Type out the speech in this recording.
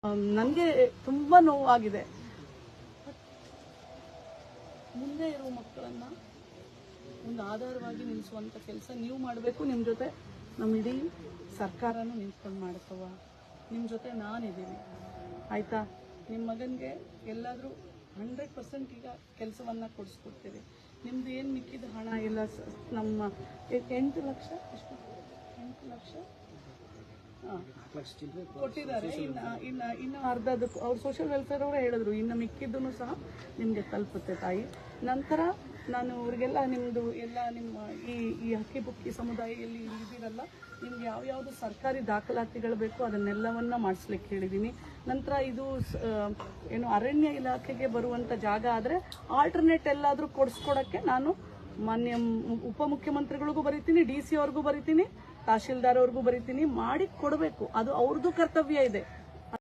ನನಗೆ ತುಂಬಾ ನೋವಾಗಿದೆ. ಮುಂದೆ ಇರುವ ಮಕ್ಕಳನ್ನ ಒಂದು ಆಧಾರವಾಗಿ ನಿಲ್ಲಿಸುವಂತ ಕೆಲಸ ನೀವು ಮಾಡಬೇಕು. ನಿಮ್ಮ ಜೊತೆ ನಮ್ಮ ಇಡೀ ಸರ್ಕಾರನೂ ನಿಂತ್ಕೊಂಡು ಮಾಡ್ತವ. ನಿಮ್ಮ ಜೊತೆ ನಾನಿದ್ದೀನಿ, ಆಯ್ತಾ? ನಿಮ್ಮ ಮಗನಿಗೆ ಎಲ್ಲಾದರೂ 100% ಈಗ ಕೆಲಸವನ್ನ ಕೊಡಿಸ್ಕೊಡ್ತೀವಿ. ನಿಮ್ದು ಏನು ಮಿಕ್ಕಿದ ಹಣ ಎಲ್ಲ ನಮ್ಮ 8 ಲಕ್ಷ ಎಷ್ಟು 8 ಲಕ್ಷ ಕೊಟ್ಟಿದ್ದಾರೆ. ಇನ್ನು ಅರ್ಧದ ಅವ್ರು ಸೋಷಿಯಲ್ ವೆಲ್ಫೇರ್ ಅವರೇ ಹೇಳಿದ್ರು, ಇನ್ನು ಮಿಕ್ಕಿದ್ದೂ ಸಹ ನಿಮಗೆ ತಲುಪುತ್ತೆ ತಾಯಿ. ನಂತರ ನಾನು ಅವ್ರಿಗೆಲ್ಲ ನಿಮ್ಮದು ಎಲ್ಲ ನಿಮ್ಮ ಈ ಹಕ್ಕಿ ಬುಕ್ಕಿ ಸಮುದಾಯ ಎಲ್ಲಿ ಇದ್ದೀರಲ್ಲ, ನಿಮ್ಗೆ ಯಾವ್ಯಾವುದು ಸರ್ಕಾರಿ ದಾಖಲಾತಿಗಳು ಬೇಕು ಅದನ್ನೆಲ್ಲವನ್ನ ಮಾಡಿಸ್ಲಿಕ್ಕೆ ಹೇಳಿದ್ದೀನಿ. ನಂತರ ಇದು ಏನು ಅರಣ್ಯ ಇಲಾಖೆಗೆ ಬರುವಂಥ ಜಾಗ ಆದರೆ ಆಲ್ಟರ್ನೇಟ್ ಎಲ್ಲಾದರೂ ಕೊಡಿಸ್ಕೊಡೋಕ್ಕೆ ನಾನು ಮಾನ್ಯ ಉಪಮುಖ್ಯಮಂತ್ರಿಗಳಿಗೂ ಬರೀತೀನಿ, DC ಅವ್ರಿಗೂ ಬರೀತೀನಿ, ತಹಶೀಲ್ದಾರ್ ಅವ್ರಿಗೂ ಬರೀತೀನಿ, ಮಾಡಿ ಕೊಡಬೇಕು. ಅದು ಅವ್ರದ್ದು ಕರ್ತವ್ಯ ಇದೆ.